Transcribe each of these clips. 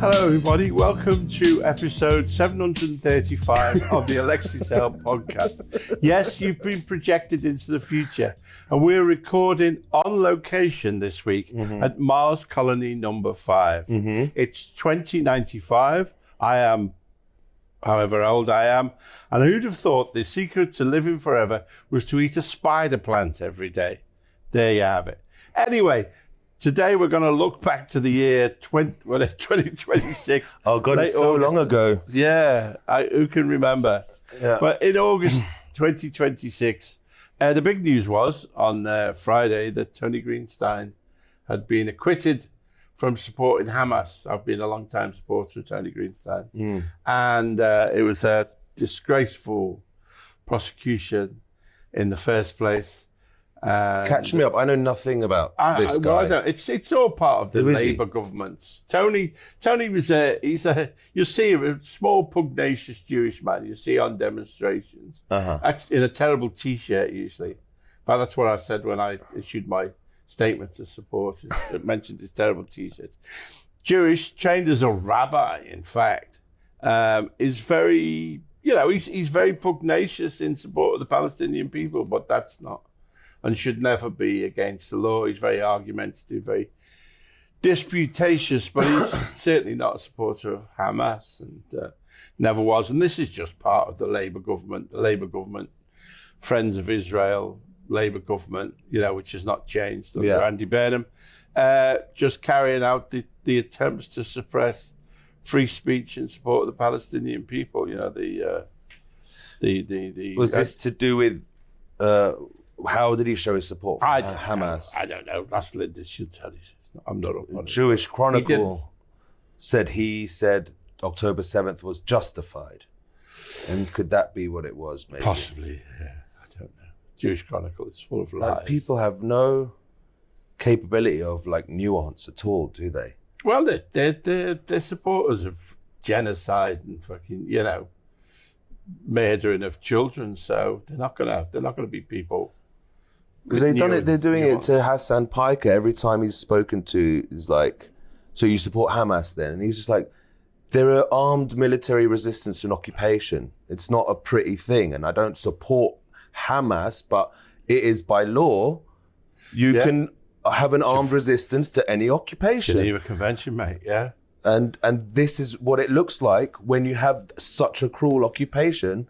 Hello, everybody. Welcome to episode 735 of the Alexei podcast. Yes, you've been projected into the future, and we're recording on location this week at Mars Colony number 5. It's 2095. I am, however old I am, and who'd have thought the secret to living forever was to eat a spider plant every day? There you have it. Anyway, today we're going to look back to the year 2026. Oh God, it's so long ago. Yeah, who can remember? Yeah. But in August 2026, the big news was on Friday that Tony Greenstein had been acquitted from supporting Hamas. I've been a long-time supporter of Tony Greenstein. And it was a disgraceful prosecution in the first place. Catch me up. I know nothing about this guy. Well, it's all part of the Labour government. Tony was you'll see a small pugnacious Jewish man you see on demonstrations in a terrible T-shirt usually. But that's what I said when I issued my statement to supporters. It mentioned his terrible T-shirt. Jewish, trained as a rabbi, in fact, is very, he's very pugnacious in support of the Palestinian people, but that's not and should never be against the law. He's very argumentative, very disputatious, but he's certainly not a supporter of Hamas and never was. And this is just part of the Labour government, Friends of Israel, Labour government, which has not changed under Andy Burnham, just carrying out the attempts to suppress free speech in support of the Palestinian people. Was this to do with... how did he show his support for Hamas? I don't know. That's Linda. She'll tell you. I'm not up on it. Jewish Chronicle he said October 7th was justified. And could that be what it was, maybe? Possibly, yeah. I don't know. Jewish Chronicle is full of lies. People have no capability of nuance at all, do they? Well, they're supporters of genocide and fucking, murdering of children. So they're not gonna be people. Because they're doing it to Hassan Piker every time he's spoken to. Is like, so you support Hamas then? And he's just like, there are armed military resistance to an occupation. It's not a pretty thing, and I don't support Hamas, but it is by law. You can have an armed resistance to any occupation. Geneva Convention, mate. Yeah. And this is what it looks like when you have such a cruel occupation,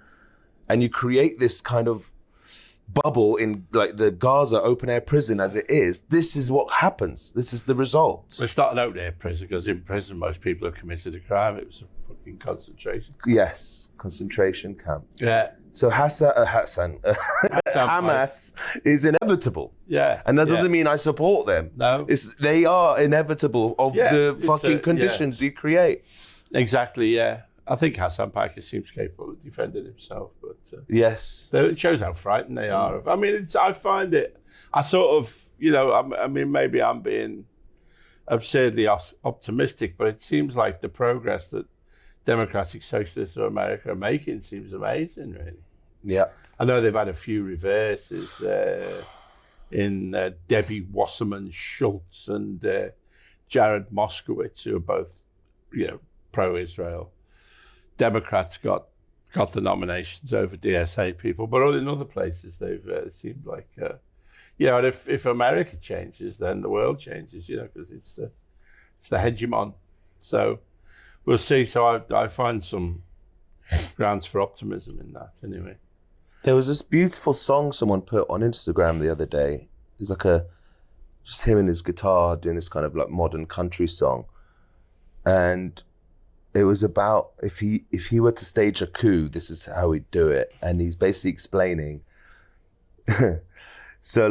and you create this kind of bubble in the Gaza open air prison as it is. This is what happens. This is the result. It's not an open air prison because in prison most people have committed a crime. It was a fucking concentration. Yes, concentration camp. Yeah. So Hamas is inevitable. Yeah. And that doesn't mean I support them. No. They are inevitable of the fucking conditions you create. Exactly, yeah. I think Hassan Piker seems capable of defending himself, but yes, it shows how frightened they are. I mean, I find it. I sort of, maybe I'm being absurdly optimistic, but it seems like the progress that democratic socialists of America are making seems amazing, really. Yeah, I know they've had a few reverses in Debbie Wasserman Schultz and Jared Moskowitz, who are both, pro-Israel. Democrats got the nominations over DSA people, but in other places they've seemed like, and if America changes, then the world changes, because it's the hegemon. So we'll see. So I find some grounds for optimism in that, anyway. There was this beautiful song someone put on Instagram the other day. It's like just him and his guitar doing this kind of modern country song, and it was about if he were to stage a coup, this is how he'd do it. And he's basically explaining. So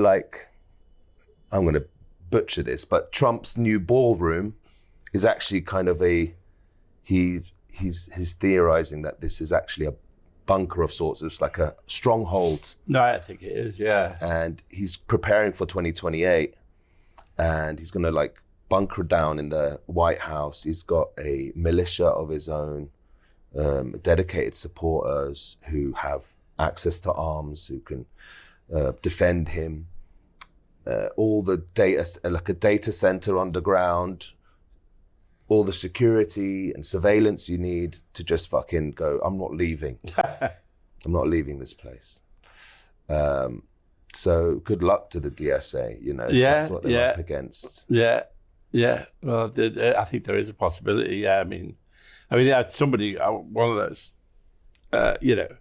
I'm going to butcher this, but Trump's new ballroom is actually kind of he's theorizing that this is actually a bunker of sorts. It's like a stronghold. No, I think it is, yeah. And he's preparing for 2028, and he's going to bunker down in the White House. He's got a militia of his own, dedicated supporters who have access to arms, who can defend him. All the data, like a data center underground, all the security and surveillance you need to just fucking go, I'm not leaving. I'm not leaving this place. So good luck to the DSA, you know, if that's what they're up against. Yeah. Well, I think there is a possibility. Yeah, I mean, somebody, one of those, you know,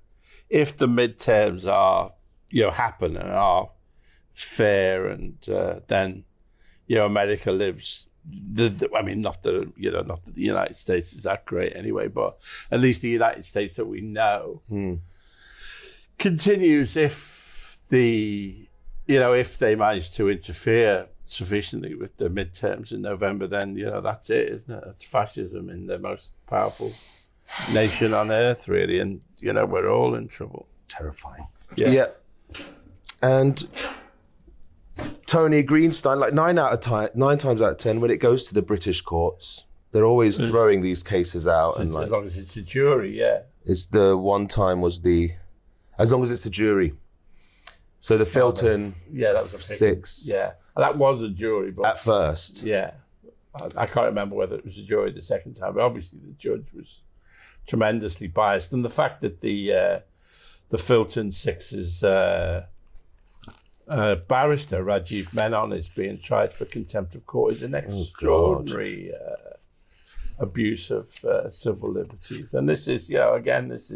if the midterms are, you know, happen and are fair, and then, you know, America lives. I mean, not that the United States is that great anyway, but at least the United States that we know continues if they manage to interfere sufficiently with the midterms in November, then, you know, that's it, isn't it? That's fascism in the most powerful nation on earth, really, and, you know, we're all in trouble. Terrifying. Yeah. And Tony Greenstein, like 9 times out of 10, when it goes to the British courts, they're always throwing these cases out, and like, as long as it's a jury, it's the one time was as long as it's a jury. So the Filton, that was a 6. Yeah, that was a jury, but at first, I can't remember whether it was a jury the second time, but obviously the judge was tremendously biased, and the fact that the Filton 6's barrister Rajiv Menon is being tried for contempt of court is an extraordinary abuse of civil liberties, and this is, you know, again, this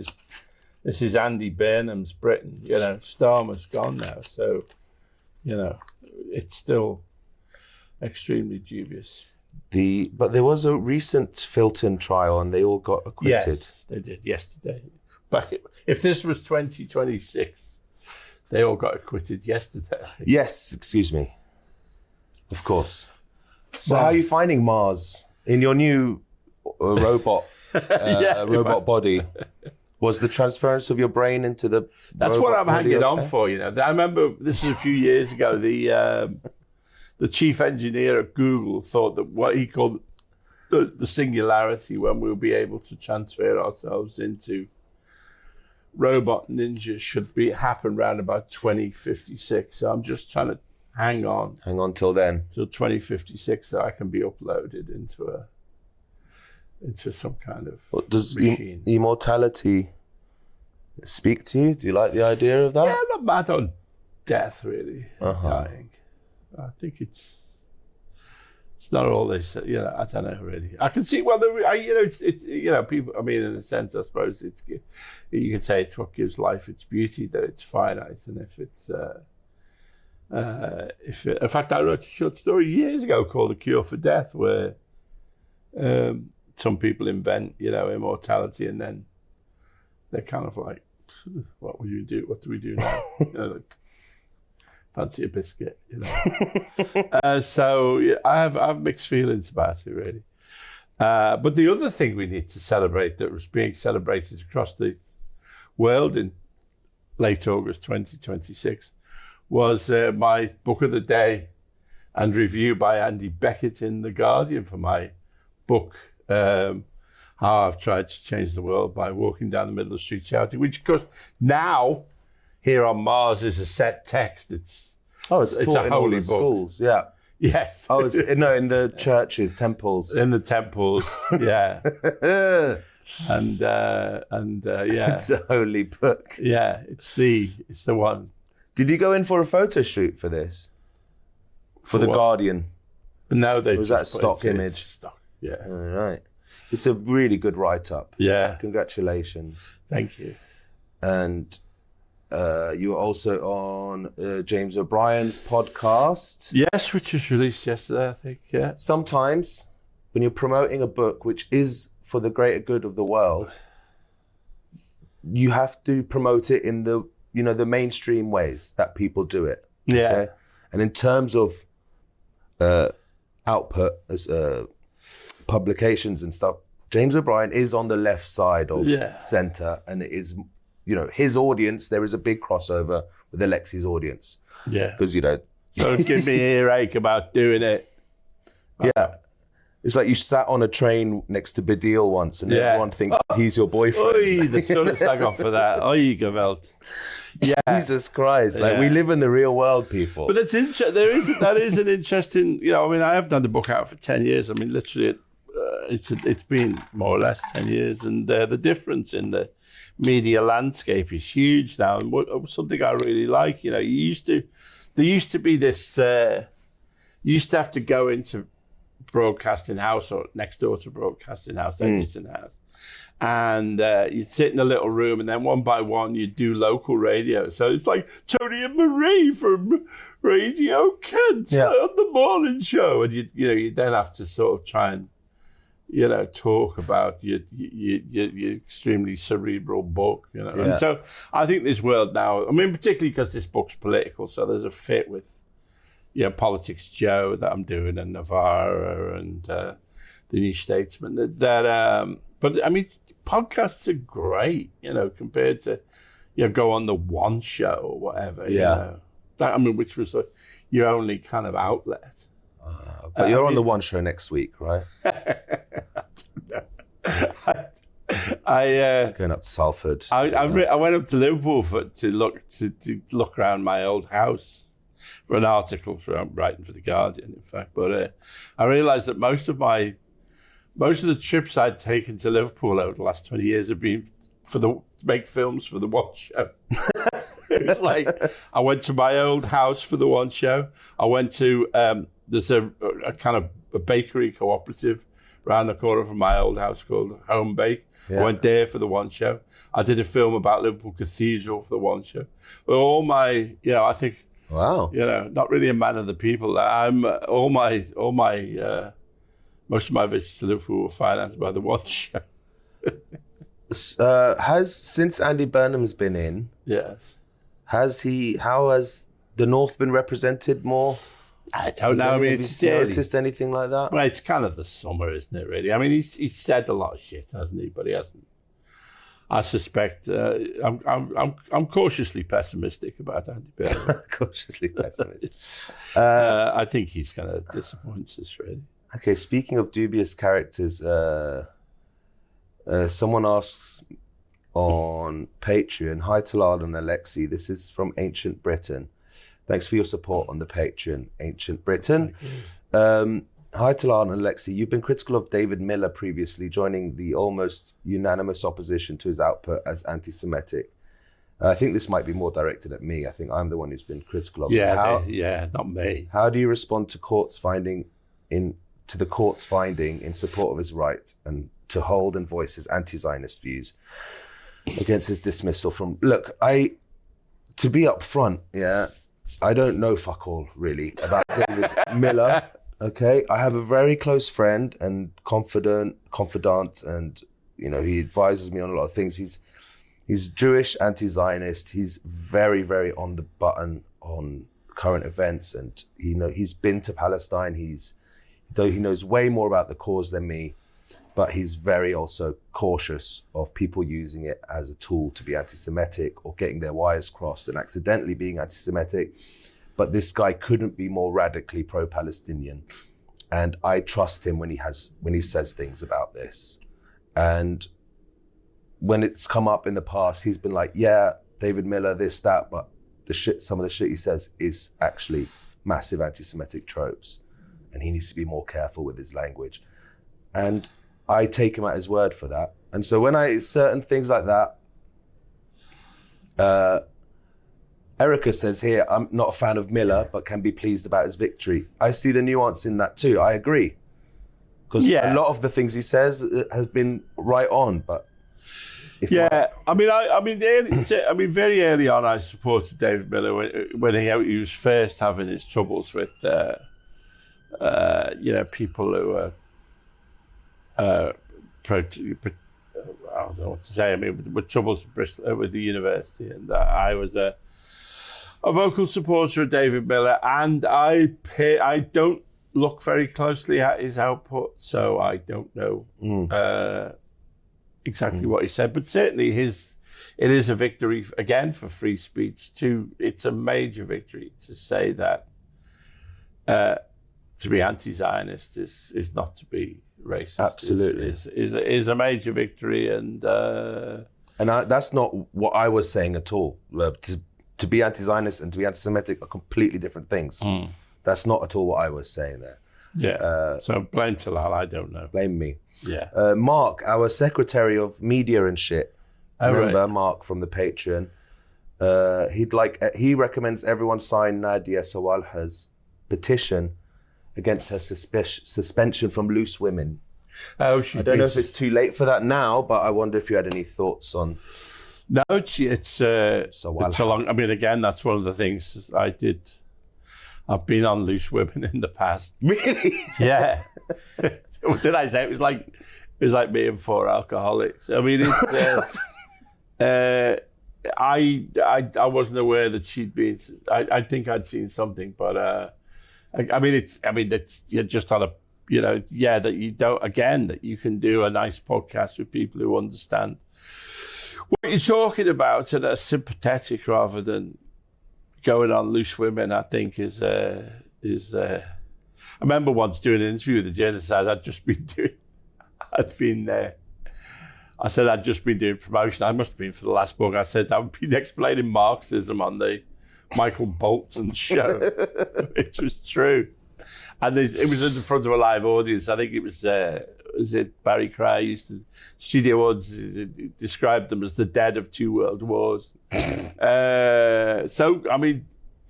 is Andy Burnham's Britain. You know, Starmer's gone now, so, you know, it's still extremely dubious. But there was a recent Filton trial, and they all got acquitted. Yes, they did yesterday. But if this was 2026, they all got acquitted yesterday. Yes, excuse me. Of course. So how are you finding Mars in your new robot body? Was the transference of your brain into the That's what I'm hanging on for, you know. I remember this was a few years ago, the chief engineer at Google thought that what he called the singularity, when we'll be able to transfer ourselves into robot ninjas, should happen around about 2056. So I'm just trying to hang on till then, till 2056, so I can be uploaded into some kind of machine. Immortality speak to you? Do you like the idea of that? Yeah, I'm not mad on death, really. Dying. I think it's not all they say. You know, I don't know, really. I can see, well, it's you know, people, I mean, in a sense, I suppose you could say it's what gives life its beauty, that it's finite, and if it's in fact, I wrote a short story years ago called "The Cure for Death," where some people invent, you know, immortality, and then they're kind of like, what would you do? What do we do now? You know, like, fancy a biscuit, you know. So yeah, I have mixed feelings about it, really. But the other thing we need to celebrate, that was being celebrated across the world in late August 2026, was my book of the day and review by Andy Beckett in The Guardian for my book, How I've Tried to Change the World by Walking Down the Middle of the Street Shouting, which, of course, now here on Mars is a set text. It's taught in all the schools, yeah. Yes. Oh, it's in the churches, temples. In the temples, yeah. and yeah. It's a holy book. Yeah, it's the one. Did you go in for a photo shoot for this? For The Guardian? No, they was that stock image? Stock, yeah. All right. It's a really good write-up. Yeah. Congratulations. Thank you. And you were also on James O'Brien's podcast. Yes, which was released yesterday, I think, yeah. Sometimes when you're promoting a book which is for the greater good of the world, you have to promote it in the, you know, the mainstream ways that people do it. Yeah. Okay? And in terms of output, as publications and stuff, James O'Brien is on the left side of centre, and it is, you know, his audience, there is a big crossover with Alexei's audience. Yeah. Because, you know... So give me an earache about doing it. Yeah. It's like you sat on a train next to Badil once, and everyone thinks he's your boyfriend. Oi, the sun has dug off for that. Oi, Gewalt. Yeah. Jesus Christ. Like, we live in the real world, people. But that's that is an interesting, you know, I mean, I have done the book out for 10 years. I mean, literally it's been more or less 10 years, and the difference in the media landscape is huge now. And something I really like, there used to be this. You used to have to go into broadcasting house or next door to broadcasting house, editing house, and you'd sit in a little room, and then one by one you'd do local radio. So it's like Tony and Marie from Radio Kent on the morning show, and you then have to sort of try and talk about your extremely cerebral book, And so I think this world now, particularly because this book's political, so there's a fit with Politics Joe that I'm doing, and Navarra, and the New Statesman. But podcasts are great, compared to go on the one show or whatever. Which was your only kind of outlet. But you're on the one show next week, right? Going up to Salford. I went up to Liverpool to look around my old house for an article I'm writing for The Guardian, in fact. But I realised that most of the trips I'd taken to Liverpool over the last 20 years have been to make films for the one show. It was like I went to my old house for the one show. I went to there's a kind of a bakery cooperative around the corner from my old house called Home Bake. I went there for the one show. I did a film about Liverpool Cathedral for the one show. But all my, I think. Wow. Not really a man of the people. I'm most of my visits to Liverpool were financed by the one show. Since Andy Burnham's been in? Yes. How has the North been represented more? I don't know. Have you noticed anything like that? Well, it's kind of the summer, isn't it? Really. He's said a lot of shit, hasn't he? But he hasn't. I suspect I'm cautiously pessimistic about Andy Burnham. Cautiously pessimistic. I think he's going to disappoint us, really. Okay, speaking of dubious characters, someone asks on Patreon, hi Talal and Alexei, this is from Ancient Britain. Thanks for your support on the Patreon, Ancient Britain. Hi Talal and Alexei, you've been critical of David Miller previously, joining the almost unanimous opposition to his output as anti-Semitic. I think this might be more directed at me. I think I'm the one who's been critical of him. Not me. How do you respond to the court's finding in support of his right and to hold and voice his anti-Zionist views against his dismissal from... Look, to be upfront, I don't know fuck all really about David Miller. Okay, I have a very close friend and confidant, and he advises me on a lot of things. He's Jewish, anti-Zionist. He's very, very on the button on current events, and he's been to Palestine. Though he knows way more about the cause than me, but he's very also cautious of people using it as a tool to be anti-Semitic or getting their wires crossed and accidentally being anti-Semitic. But this guy couldn't be more radically pro-Palestinian. And I trust him when he says things about this. And when it's come up in the past, he's been like, David Miller, this, that, but some of the shit he says is actually massive anti-Semitic tropes. And he needs to be more careful with his language. And I take him at his word for that. And so when certain things like that, Erica says here, I'm not a fan of Miller, but can be pleased about his victory. I see the nuance in that too. I agree. Because a lot of the things he says has been right on, but... very early on, I supported David Miller when he was first having his troubles with, people who were, I don't know what to say. With troubles with Bristol, with the university, and I was a vocal supporter of David Miller, and I don't look very closely at his output, so I don't know exactly what he said, but certainly it is a victory again for free speech. It's a major victory to say that to be anti-Zionist is not to be racist. Absolutely, is a major victory, and that's not what I was saying at all. To be anti-Zionist and to be anti-Semitic are completely different things. That's not at all what I was saying there. Yeah. So blame Talal. I don't know. Blame me. Yeah. Mark, our secretary of media and shit. Remember Mark from the Patreon? He recommends everyone sign Nadia Sawalha's petition against her suspension from Loose Women. Oh, I don't know if it's too late for that now, but I wonder if you had any thoughts on. No, it's a long. I mean, again, that's one of the things I did. I've been on Loose Women in the past. Really? Yeah. What did I say? It was like me and 4 alcoholics. I mean, it's. I wasn't aware that she'd been. I think I'd seen something, but I mean, it's you're just on a. That you don't, again, that you can do a nice podcast with people who understand what you're talking about and are sympathetic rather than going on Loose Women, I think is I remember once doing an interview with the journalist. I'd just been doing promotion. I must have been for the last book. I said I've been explaining Marxism on the Michael Bolton show, which was true. And it was in front of a live audience. I think it was Barry Cry used to, Studio Awards described them as the dead of 2 world wars. So, I mean,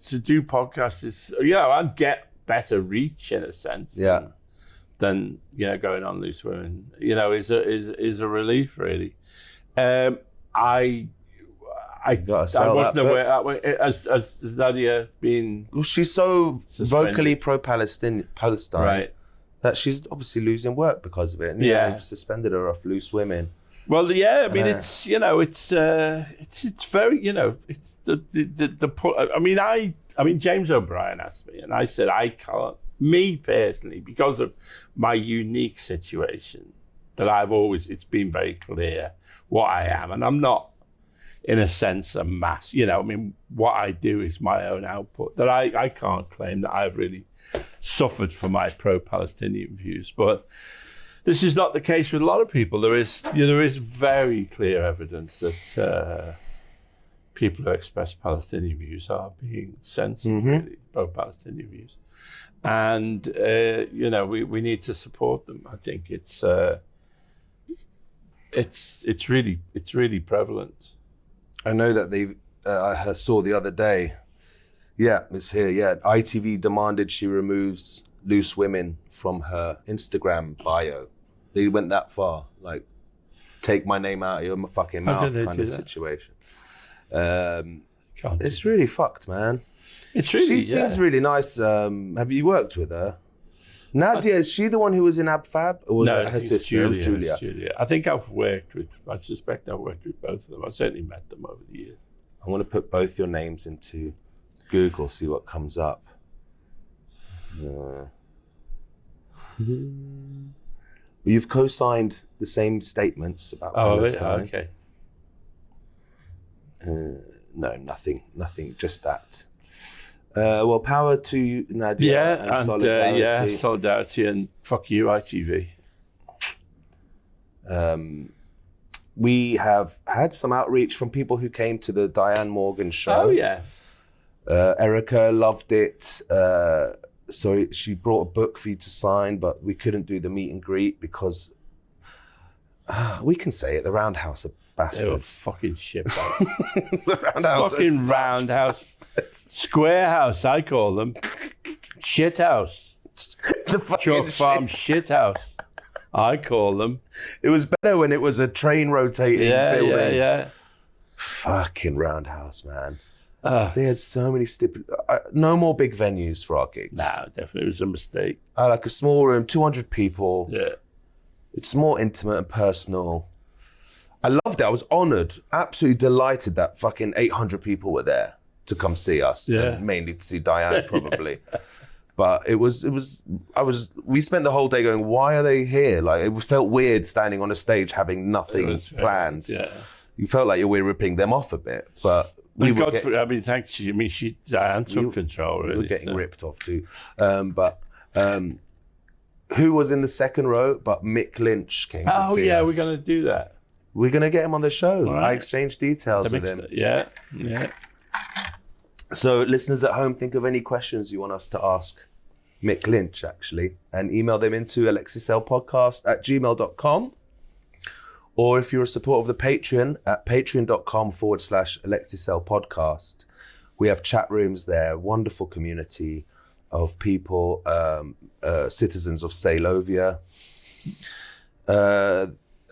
to do podcasts is, and get better reach in a sense. Yeah. Than going on Loose Women, is a relief really. I wasn't aware as Nadia being. Well, she's so suspended. vocally pro-Palestine, right? That she's obviously losing work because of it. And, they've suspended her off Loose Women. Well, yeah, I mean, it's very, it's the. I mean, James O'Brien asked me, and I said I can't. Me personally, because of my unique situation, that it's been very clear what I am, and I'm not. In a sense, a mass, what I do is my own output, that I can't claim that I've really suffered for my pro-Palestinian views. But this is not the case with a lot of people. There is very clear evidence that people who express Palestinian views are being censored, really, pro-Palestinian views. And, we need to support them. I think it's really prevalent. I know that I saw the other day. Yeah, it's here. Yeah, ITV demanded she removes Loose Women from her Instagram bio. They went that far, like, take my name out of your fucking mouth kind of situation. It's really fucked, man. It's really, she seems really nice. Have you worked with her? Nadia, is she the one who was in Ab Fab? Or was that her sister? It was Julia. I suspect I've worked with both of them. I've certainly met them over the years. I want to put both your names into Google, see what comes up. You've co-signed the same statements about Palestine. Okay. No, nothing, just that. Well, power to Nadia and solidarity. Solidarity and fuck you, ITV. We have had some outreach from people who came to the Diane Morgan show. Oh, yeah. Erica loved it. So she brought a book for you to sign, but we couldn't do the meet and greet because we can say it, the Roundhouse are bastards. They were fucking shit. The Roundhouse fucking Roundhouse. Square house, I call them. Shit house. The fucking Chalk Farm shit house. I call them. It was better when it was a train rotating building. Yeah. Fucking Roundhouse, man. They had so many no more big venues for our gigs. No, definitely. It was a mistake. Like a small room, 200 people. Yeah. It's more intimate and personal. I loved it. I was honoured, absolutely delighted that fucking 800 people were there to come see us. Yeah. Mainly to see Diane, probably. But we spent the whole day going, why are they here? Like, it felt weird standing on a stage having nothing planned. Yeah. You felt like you were ripping them off a bit, but thanks. Diane took control. Really, we were getting ripped off too. But who was in the second row? But Mick Lynch came to see us. Oh yeah, we're going to do that. We're going to get him on the show. Right. I exchanged details with him. Yeah. So listeners at home, think of any questions you want us to ask Mick Lynch, actually, and email them into alexeisaylepodcast@gmail.com. Or if you're a supporter of the Patreon, at patreon.com/alexeisaylepodcast. We have chat rooms there, wonderful community of people, citizens of Saylovia.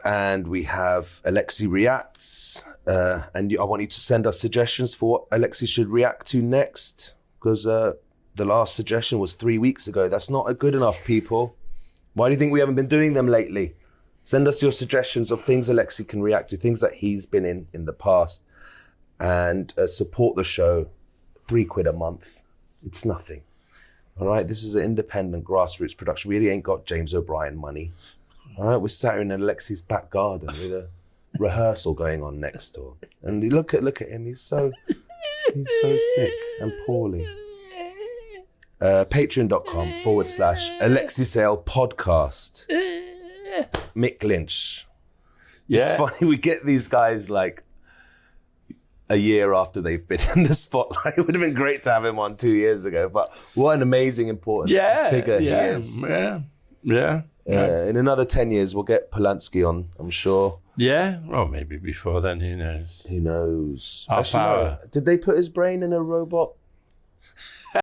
And we have Alexei Reacts. And I want you to send us suggestions for what Alexei should react to next, because the last suggestion was 3 weeks ago. That's not good enough, people. Why do you think we haven't been doing them lately? Send us your suggestions of things Alexei can react to, things that he's been in the past. And support the show. £3 a month. It's nothing. All right, this is an independent grassroots production. We really ain't got James O'Brien money. All right, we're sat in Alexei's back garden with a rehearsal going on next door. And look at him. He's so sick and poorly. Patreon.com/alexeisaylepodcast. Mick Lynch. Yeah. It's funny, we get these guys like a year after they've been in the spotlight. It would have been great to have him on 2 years ago, but what an amazing, important figure he is. Yeah. In another 10 years, we'll get Polanski on, I'm sure. Yeah, well, maybe before then, who knows? Who knows? Half hour. Did they put his brain in a robot?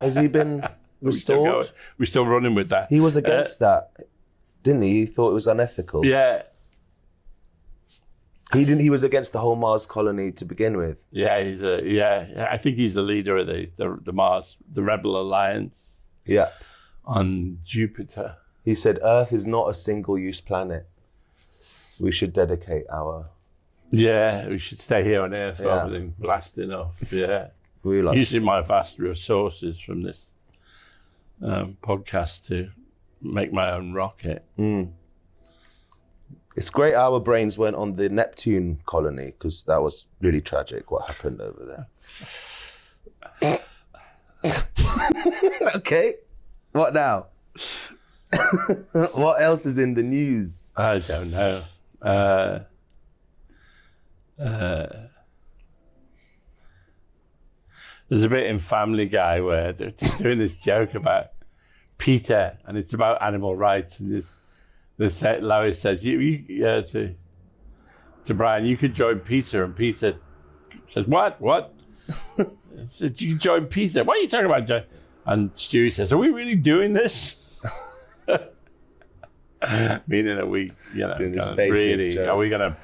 Has he been restored? We're still running with that. He was against that, didn't he? He thought it was unethical. Yeah. He was against the whole Mars colony to begin with. Yeah, I think he's the leader of the Mars, the Rebel Alliance. Yeah. On Jupiter. He said Earth is not a single-use planet. We should dedicate our... Yeah, we should stay here on Earth rather than blasting off. Yeah. Using my vast resources from this podcast to make my own rocket. Mm. It's great our brains weren't on the Neptune colony, because that was really tragic what happened over there. Okay, what now? What else is in the news? I don't know. There's a bit in Family Guy where they're doing this joke about Peter, and it's about animal rights, and Lois says, to Brian, you could join Peter, and Peter says, what? Said, you can join Peter. What are you talking about, John? And Stewie says, are we really doing this? Meaning that we, really, joke. Are we going to,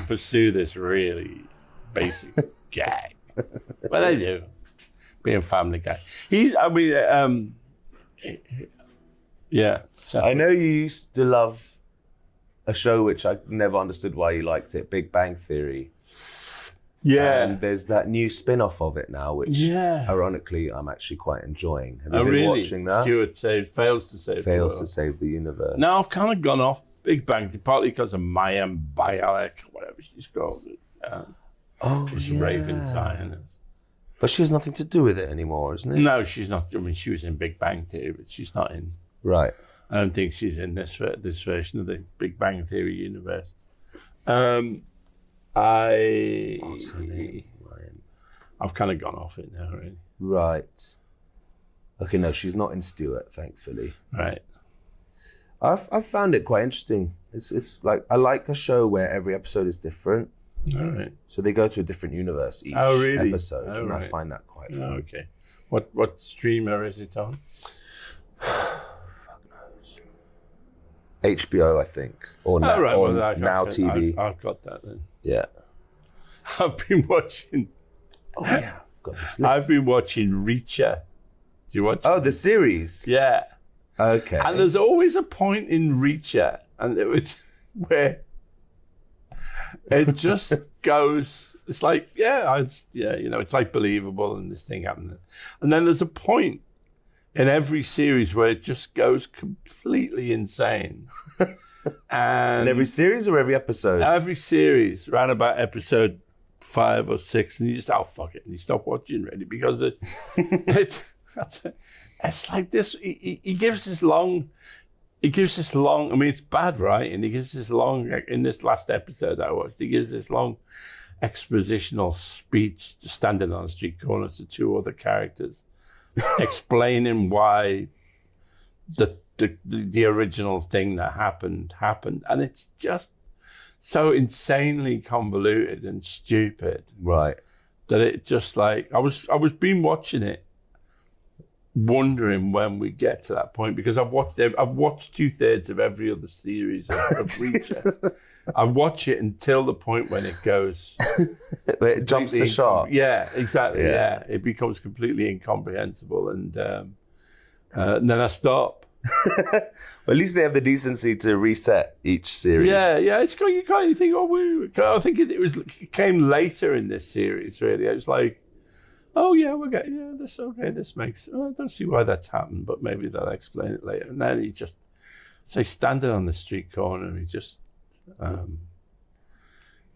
pursue this really basic gag? Well, they do. Being Family Guy. So. I know you used to love a show which I never understood why you liked it, Big Bang Theory. Yeah. And there's that new spin-off of it now, which ironically I'm actually quite enjoying. Have you been watching that? Stuart fails to save the universe. No, I've kind of gone off Big Bang, partly because of Mayim Bialik, whatever she's called. She's a Raven Zionist. But she has nothing to do with it anymore, isn't it? No, she's not. I mean, she was in Big Bang Theory, but she's not in. Right. I don't think she's in this version of the Big Bang Theory universe. What's her name? I've kind of gone off it now, really. Right. Okay, no, she's not in Stuart, thankfully. Right. I've found it quite interesting. It's like, I like a show where every episode is different. All right. So they go to a different universe each episode, and right. I find that quite fun. Oh, okay. What streamer is it on? Fuck knows. HBO, I think, or Now TV. I've got that then. Yeah. I've been watching. Oh yeah, got this list. I've been watching Reacher. Do you watch? Oh, the series. Yeah. Okay. And there's always a point in Reacher, and it was where it just goes. It's like, it's like believable, and this thing happened. And then there's a point in every series where it just goes completely insane. And in every series or every episode? Every series, around about episode 5 or 6, and you just, fuck it, and you stop watching really, because it's like this. He gives this long. I mean, it's bad, right? And he gives this long, in this last episode I watched, he gives this long expositional speech, just standing on a street corner to 2 other characters, explaining why the original thing that happened, and it's just so insanely convoluted and stupid, right? That it just like I was been watching it, wondering when we get to that point, because I've watched 2/3 of every other series of Reacher. I watch it until the point when it goes, where it jumps the shark. Yeah, exactly. Yeah, it becomes completely incomprehensible, and then I stop. Well, at least they have the decency to reset each series. Yeah. It's you can't think. I think it came later in this series. Really, it was like, oh yeah, we're getting this. Okay, this makes. I don't see why that's happened, but maybe they'll explain it later. And then he just standing on the street corner. He just.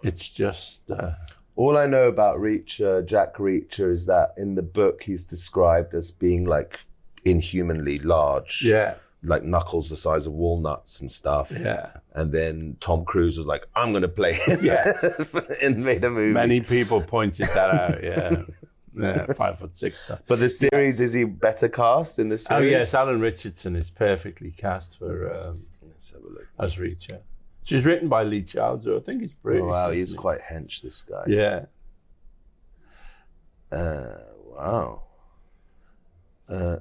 It's just. All I know about Reacher, Jack Reacher, is that in the book he's described as being like inhumanly large. Yeah. Like knuckles the size of walnuts and stuff. Yeah. And then Tom Cruise was like, I'm going to play him. Yeah. And made a movie. Many people pointed that out, yeah. Yeah, 5'6". But the series, is he better cast in the series? Oh, yes, Alan Richardson is perfectly cast for Let's have a look. as Reacher. She's written by Lee Childs, who I think is British. Oh, wow, he's quite hench, this guy. Yeah. Wow.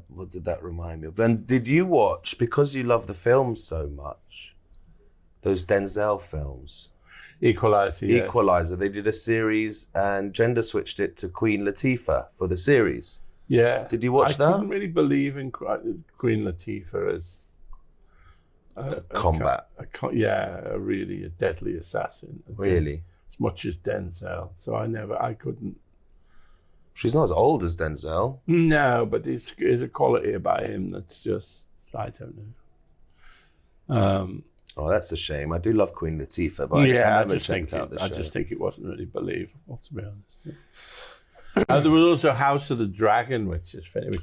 What did that remind me of? And did you watch, because you love the films so much, those Denzel films? Equalizer, yes. Equalizer. They did a series and gender switched it to Queen Latifah for the series. Yeah. Did you watch that? I couldn't really believe in Queen Latifah as combat. A really deadly assassin. Really? As much as Denzel. So I couldn't. She's not as old as Denzel. No, but there's a quality about him that's just, I don't know. Oh, that's a shame. I do love Queen Latifah, but I never checked out the show. I just think it wasn't really believable, to be honest. There was also House of the Dragon, which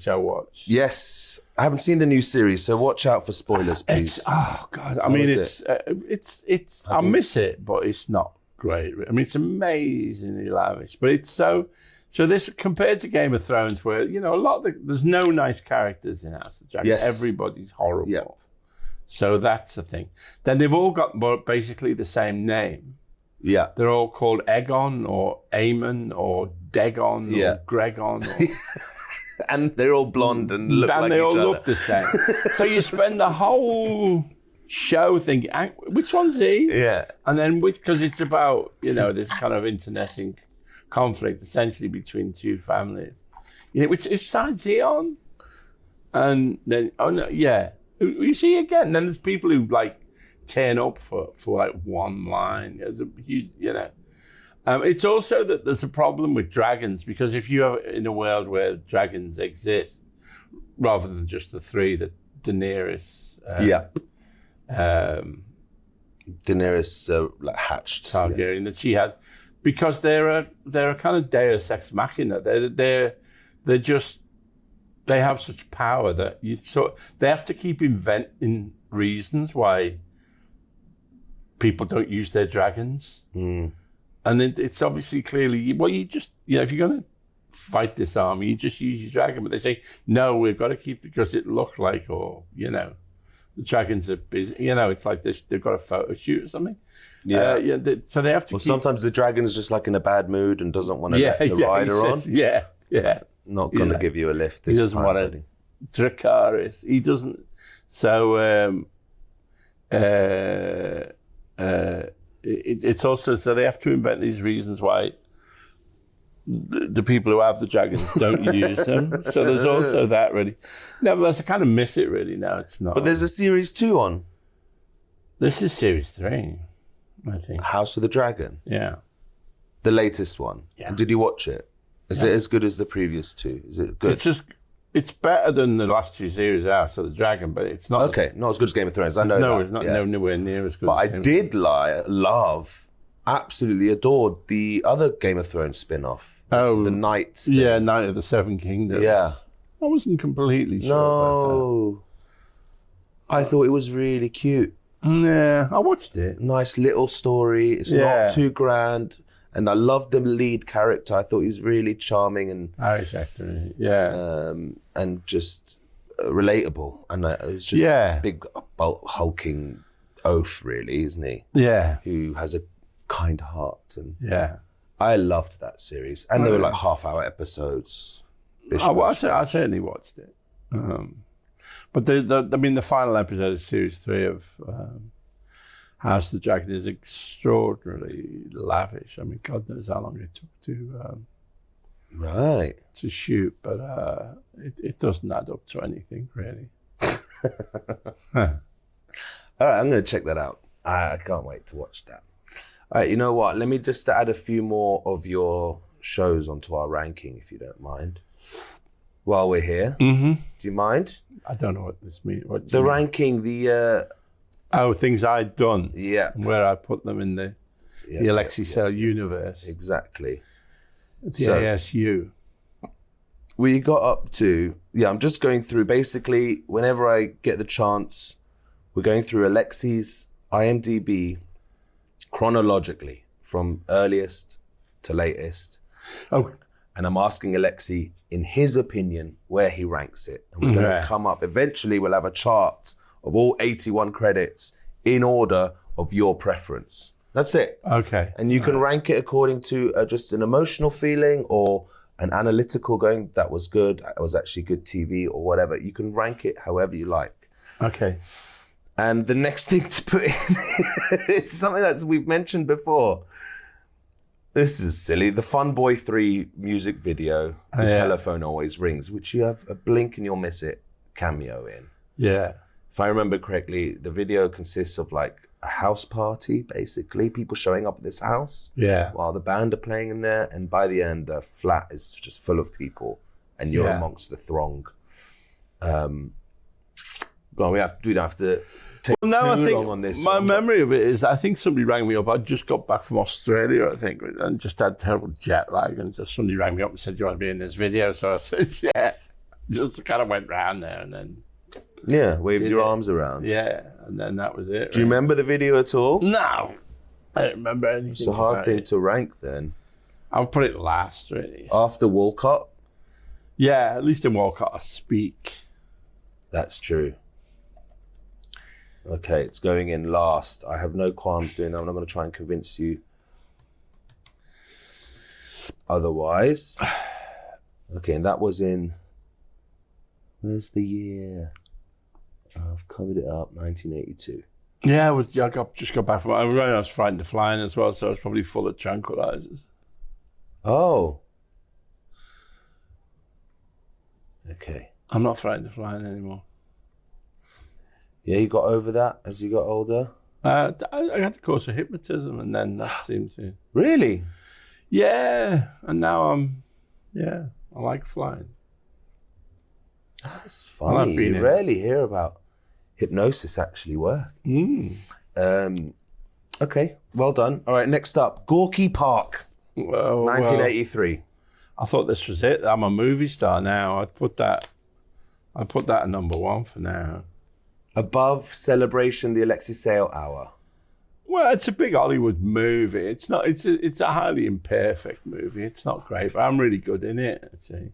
I watched. Yes, I haven't seen the new series, so watch out for spoilers, please. Oh God! I mean, it's. I miss it, but it's not great. I mean, it's amazingly lavish, but it's so. So this, compared to Game of Thrones, where there's no nice characters in House of the Dragon. Yes. Everybody's horrible. Yeah. So that's the thing. Then they've all got basically the same name. Yeah. They're all called Aegon or Aemon or Dagon or Gregon. And they're all blonde and look like each other. And they all look the same. So you spend the whole show thinking, which one's he? Yeah. And then because it's about, this kind of internecine conflict essentially between two families. Which side's he on? And then, you see again, then there's people who turn up for one line. There's a huge, it's also that there's a problem with dragons, because if you are in a world where dragons exist, rather than just the three that Daenerys, Daenerys hatched Targaryen that she had, because they're a kind of Deus ex machina. They're just. They have such power that they have to keep inventing reasons why people don't use their dragons. Mm. And it's obviously clearly, you just, if you're going to fight this army, you just use your dragon. But they say, no, we've got to keep it because it looked like, the dragons are busy. It's like they've got a photo shoot or something. Yeah. So they have to sometimes the dragon's just in a bad mood and doesn't want to let the rider on. Yeah. Not going to give you a lift this time. He doesn't want to. Dracarys. He doesn't. So it's also, so they have to invent these reasons why the people who have the dragons don't use them. So there's also that, really. Nevertheless, I kind of miss it, really, now. It's not. But there's a series 2 on. This is series 3, I think. House of the Dragon? Yeah. The latest one? Yeah. Did you watch it? Is it as good as the previous 2? Is it good? It's better than the last 2 series, House of the Dragon, but it's not. Okay, not as good as Game of Thrones. I know no, that. It's not nowhere near as good. But I did love, absolutely adored the other Game of Thrones spin-off. The Knights. Yeah, Knight of the Seven Kingdoms. Yeah. I wasn't completely sure about that. I thought it was really cute. Yeah, I watched it. Nice little story. It's not too grand. And I loved the lead character. I thought he was really charming and Irish actor, yeah. And just relatable. And it was just this big, hulking oaf, really, isn't he? Yeah. Who has a kind heart. And yeah. I loved that series. And they were like half-hour episodes. I certainly watched it. But the final episode of series 3 of House of the Dragon is extraordinarily lavish. I mean, God knows how long it took to shoot, but it doesn't add up to anything really. All right, I'm going to check that out. I can't wait to watch that. All right, you know what? Let me just add a few more of your shows onto our ranking, if you don't mind. While we're here, do you mind? I don't know what this means. Ranking, things I'd done. Yeah. Where I put them in the Alexei Sayle universe. Exactly. The ASU. We got up to, I'm just going through, basically, whenever I get the chance, we're going through Alexei's IMDb chronologically, from earliest to latest. Oh. And I'm asking Alexei, in his opinion, where he ranks it. And we're going to come up, eventually we'll have a chart of all 81 credits in order of your preference. That's it. Okay. And you can rank it according to just an emotional feeling or an analytical going, that was good, that was actually good TV or whatever. You can rank it however you like. Okay. And the next thing to put in is something that we've mentioned before. This is silly. The Fun Boy 3 music video, The Telephone Always Rings, which you have a blink and you'll miss it cameo in. Yeah. If I remember correctly, the video consists of like a house party, basically. People showing up at this house while the band are playing in there. And by the end, the flat is just full of people and you're amongst the throng. We don't have to take too long on this. My memory of it is, I think somebody rang me up. I just got back from Australia, I think, and just had terrible jet lag. And just somebody rang me up and said, "Do you want to be in this video?" So I said, "Yeah." Just kind of went round there and then. Yeah, waved your arms around. Yeah, and then that was it. Do you remember the video at all? No, I don't remember anything. It's a hard thing to rank then. I'll put it last, really. After Walcott? Yeah, at least in Walcott I speak. That's true. Okay, it's going in last. I have no qualms doing that. I'm not going to try and convince you otherwise. Okay, and that was in... Where's the year? I've covered it up, 1982. Yeah, I just got back from... I was frightened of flying as well, so I was probably full of tranquilizers. Oh. Okay. I'm not frightened of flying anymore. Yeah, you got over that as you got older? I had the course of hypnotism and then that seemed to... Really? Yeah, and now I like flying. That's funny. You rarely hear about hypnosis actually work. Okay, well done. All right, next up, Gorky Park, 1983. I thought this was it. I'm a movie star now. I'd put that at number 1 for now. Above Celebration, the Alexei Sayle Hour. Well, it's a big Hollywood movie. It's not. It's a highly imperfect movie. It's not great, but I'm really good in it. Actually.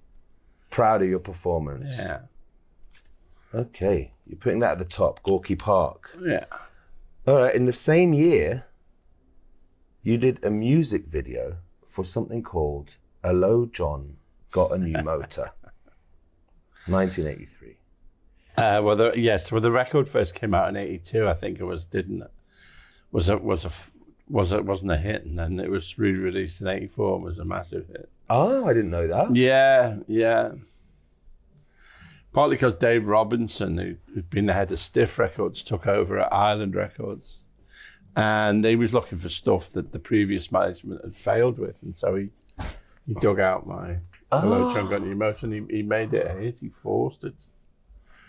Proud of your performance. Yeah. Okay, you're putting that at the top, Gorky Park. Yeah. All right, in the same year, you did a music video for something called Hello, John, Got a New Motor. 1983. The record first came out in 82, I think it was, didn't it? Wasn't a hit, and then it was re-released in 84 and was a massive hit. Oh, I didn't know that. Yeah. Partly because Dave Robinson, who'd been the head of Stiff Records, took over at Island Records. And he was looking for stuff that the previous management had failed with. And so he dug out my Hello, John, Got a New Motor, and he made it a hit. He forced it.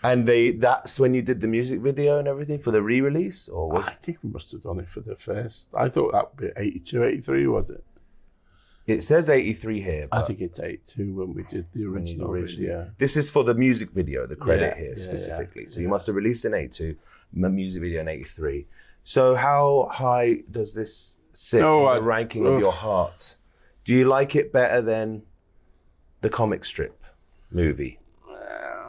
And that's when you did the music video and everything for the re-release? I think we must have done it for the first. I thought that would be 82, 83, was it? It says 83 here. I think it's 82 when we did the original video. This is for the music video, the credit here specifically. So you must have released in 82, the music video in 83. So how high does this sit in the ranking of your heart, do you like it better than the comic strip movie?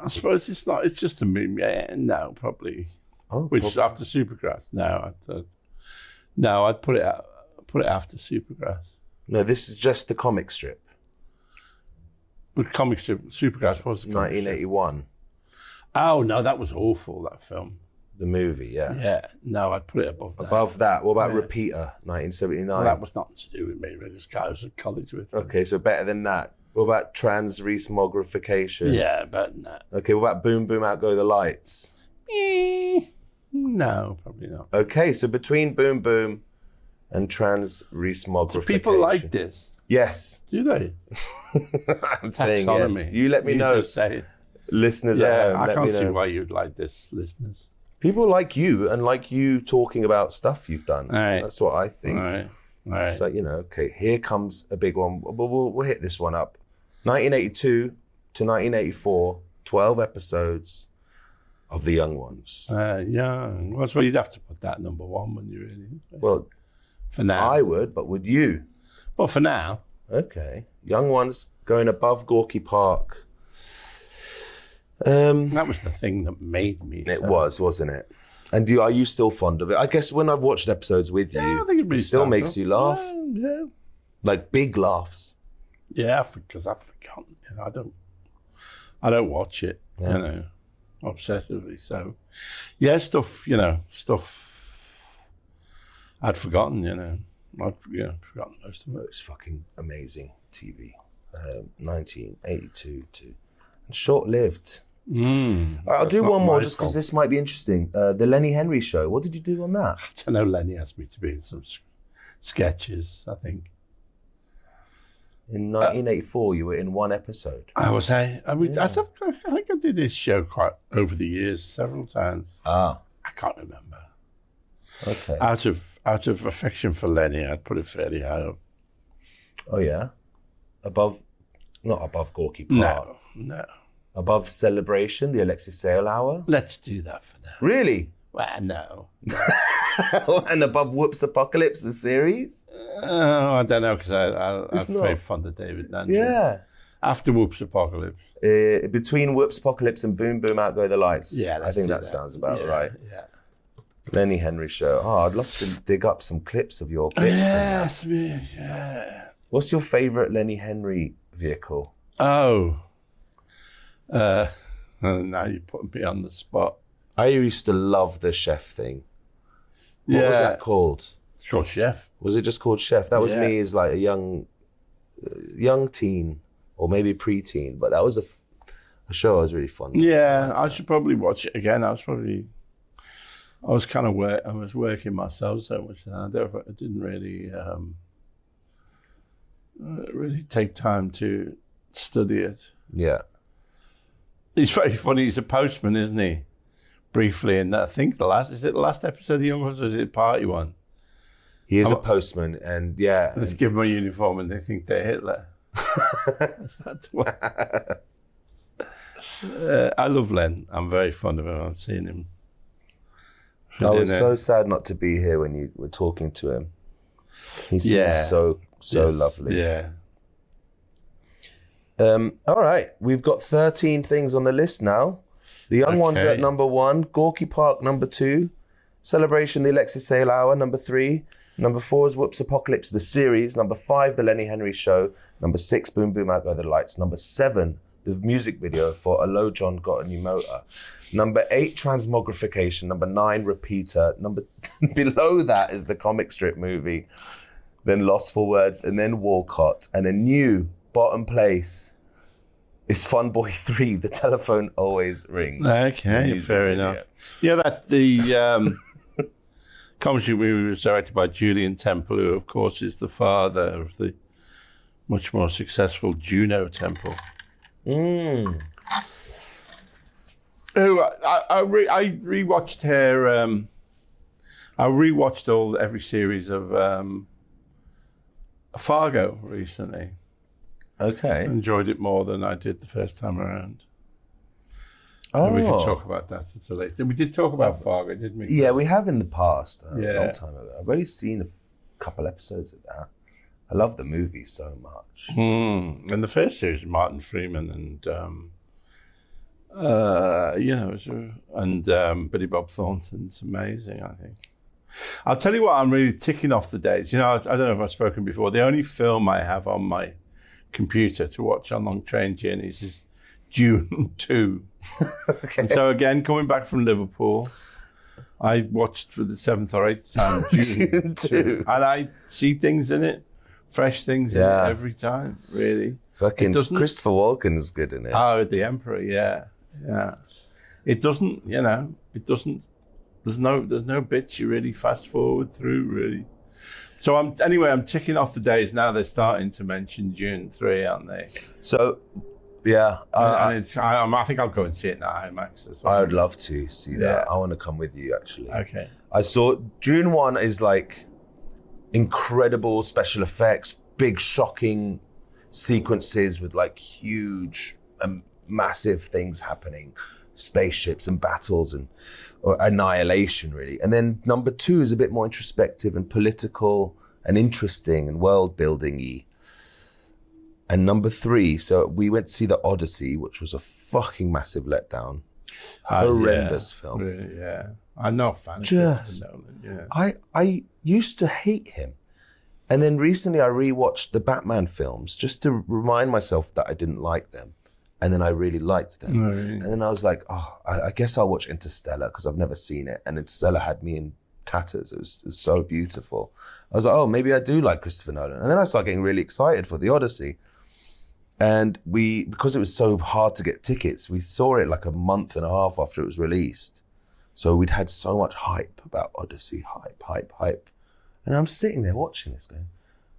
I suppose it's not. It's just a movie. Yeah, no, probably. Oh, which is after Supergrass. No, I'd put it after Supergrass. No, this is just the comic strip. The comic strip, Supergrass was the 1981. Oh no, that was awful. That film. The movie, yeah. Yeah, no, I'd put it above that. Above that, what about Repeater, 1979? Well, that was nothing to do with me. Really. This guy I was at college with. Okay, so better than that. What about Transresmogrification? Yeah, better than that. Okay, what about Boom Boom Out Go the Lights? No, probably not. Okay, so between Boom Boom and Transresmogrification. Do people like this? Yes. Do they? I'm saying yes. You let me know. Just say it. Listeners at home, I can't see why you'd like this, listeners. People like you and like you talking about stuff you've done. Right. That's what I think. Right. It's like, okay, here comes a big one. We'll hit this one up. 1982 to 1984, 12 episodes of The Young Ones. Young. Well, you'd have to put that number one, wouldn't you, really? Well, for now. I would, but would you? Well, for now. Okay. Young Ones going above Gorky Park. That was the thing that made me. It was, wasn't it? And are you still fond of it? I guess when I've watched episodes with you, I think it still makes you laugh. Yeah. Like big laughs. Yeah, because I've forgotten. I don't watch it, obsessively. So, yeah, stuff I'd forgotten, I'd forgotten most of it. It's fucking amazing TV. 1982 to short-lived. I'll do one more just because this might be interesting. The Lenny Henry Show. What did you do on that? I don't know. Lenny asked me to be in some sketches, I think. In 1984, you were in one episode. I think I did this show quite over the years, several times. I can't remember. Okay. Out of affection for Lenny, I'd put it fairly high up. Oh yeah, not above Gorky Park. No. Above Celebration, the Alexei Sayle Hour. Let's do that for now. Really? Well, no. And above Whoops Apocalypse, the series? I don't know, because I'm very fond of David Nancy. Yeah. After Whoops Apocalypse. Between Whoops Apocalypse and Boom Boom Out Go the Lights. Yeah, I think that sounds about right. Yeah. Lenny Henry Show. I'd love to dig up some clips of your bits. Yes, yeah. What's your favourite Lenny Henry vehicle? Now you're putting me on the spot. I used to love the chef thing. What was that called? It's called Chef. Was it just called Chef? That was me as like a young teen or maybe pre-teen, but that was a show I was really fond of. Yeah, I should probably watch it again. I was working myself so much that I didn't really take time to study it. Yeah. He's very funny. He's a postman, isn't he? Briefly, and I think the last episode of The Young Ones, or is it party one? He is a postman, and yeah. Let's give them a uniform and they think they're Hitler. Is that the one? I love Len. I'm very fond of him. I've seen him. I was so sad not to be here when you were talking to him. He seems so lovely. Yeah. All right, we've got 13 things on the list now. The Young Ones at number 1, Gorky Park number 2, Celebration the Alexei Sayle Hour number 3, number 4 is Whoops Apocalypse the series, number 5 the Lenny Henry Show, number 6 Boom Boom Out Go the Lights, number 7 the music video for Hello John Got a New Motor, number 8 Transmogrification, number 9 Repeater, number below that is the comic strip movie, then Lost for Words, and then Walcott, and a new bottom place is Fun Boy 3, The Telephone Always Rings. Okay, fair enough. Yeah, the commentary movie was directed by Julian Temple, who of course is the father of the much more successful Juno Temple. Who I rewatched her. I rewatched every series of Fargo recently. Okay. Enjoyed it more than I did the first time around. Oh. And we can talk about that at a later. We did talk about Fargo, didn't we? Yeah, we have in the past, a long time ago. I've already seen a couple episodes of that. I love the movie so much. And the first series, Martin Freeman and Billy Bob Thornton's amazing, I think. I'll tell you what, I'm really ticking off the days. I don't know if I've spoken before. The only film I have on my computer to watch on long train journeys is Dune 2. Okay. And so again, coming back from Liverpool, I watched for the 7th or 8th time Dune 2. And I see things in it, fresh things in it every time, really. Fucking Christopher Walken is good in it. Oh, the Emperor, yeah. It doesn't, there's no bits you really fast forward through, really. So I'm ticking off the days now. They're starting to mention June 3, aren't they? So, yeah. I think I'll go and see it in IMAX as well. I would love to see that. I want to come with you, actually. Okay. I saw June 1 is like incredible special effects, big shocking sequences with like huge and massive things happening, spaceships and battles and annihilation, really. And then number 2 is a bit more introspective and political and interesting and world building-y. And number 3, so we went to see The Odyssey, which was a fucking massive letdown. Horrendous film. Really, yeah. I'm not a fan of Christopher Nolan. Yeah. I used to hate him. And then recently I rewatched the Batman films just to remind myself that I didn't like them. And then I really liked them. Right. And then I was like, I guess I'll watch Interstellar because I've never seen it. And Interstellar had me in tatters. It was so beautiful. I was like, maybe I do like Christopher Nolan. And then I started getting really excited for The Odyssey. And because it was so hard to get tickets, we saw it like a month and a half after it was released. So we'd had so much hype about Odyssey, hype. And I'm sitting there watching this going,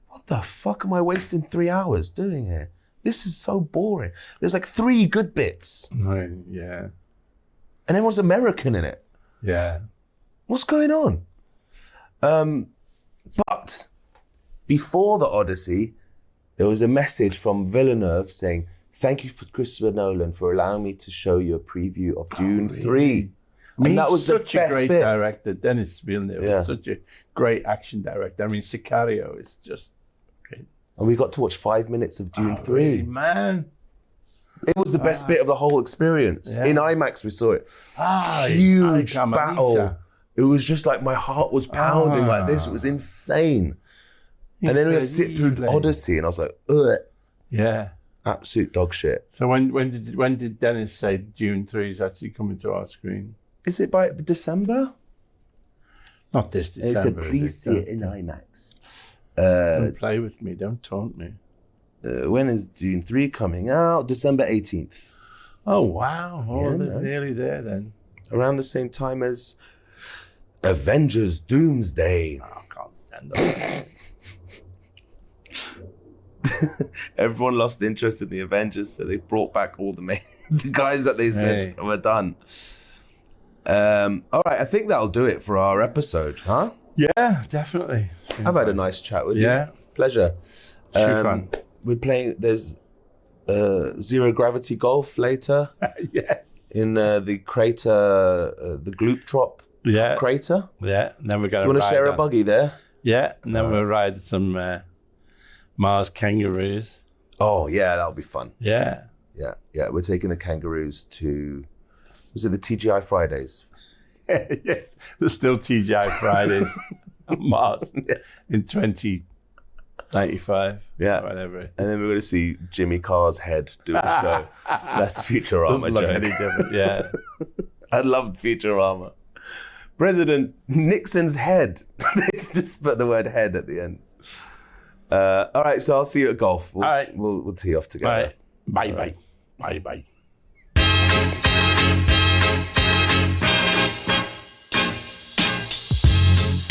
what the fuck am I wasting 3 hours doing here? This is so boring. There's like 3 good bits. Right, yeah. And everyone's American in it. Yeah. What's going on? But before The Odyssey, there was a message from Villeneuve saying, thank you for Christopher Nolan for allowing me to show you a preview of Dune 3. And that was such a great director. Denis Villeneuve was such a great action director. I mean, Sicario is just great. And we got to watch 5 minutes of Dune 3. Really, man. It was the best bit of the whole experience. Yeah. In IMAX, we saw it. Huge battle. It was just like my heart was pounding like this. It was insane. And then we had to sit through Odyssey, and I was like, ugh. Yeah. Absolute dog shit. So when did Dennis say Dune 3 is actually coming to our screen? Is it by December? Not this December. He said, please see it in IMAX. Don't play with me. Don't taunt me. When is Dune 3 coming out? December 18th. Oh, wow. They're nearly there then. Around the same time as Avengers Doomsday. Oh, I can't stand that. Everyone lost interest in the Avengers, so they brought back all the guys that they said were done. All right, I think that'll do it for our episode, huh? Yeah, definitely. I've had a nice chat with you. Yeah. Pleasure. Fun. We're playing, there's Zero Gravity Golf later. Yes. In the crater, the Gloop-Trop crater. Yeah, and then we're going to You want to share a buggy there? Yeah, and then we'll ride some Mars kangaroos. Oh, yeah, that'll be fun. Yeah. Yeah, we're taking the kangaroos to, was it the TGI Fridays? Yes, there's still TGI Fridays on Mars in 2095. Yeah. Whatever. And then we're going to see Jimmy Carr's head do a show. That's Futurama joke. Any different. Yeah. I loved Futurama. President Nixon's head. They just put the word head at the end. All right, so I'll see you at golf. All right. We'll tee off together. Bye.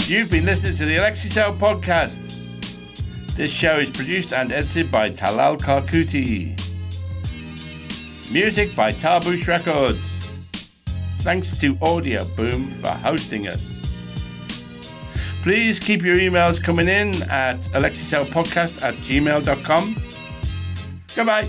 You've been listening to the alexeisaylepodcast. This show is produced and edited by Talal Karkouti. Music by Tarbush Records. Thanks to Audio Boom for hosting us. Please keep your emails coming in at alexeisaylepodcast@gmail.com. Goodbye.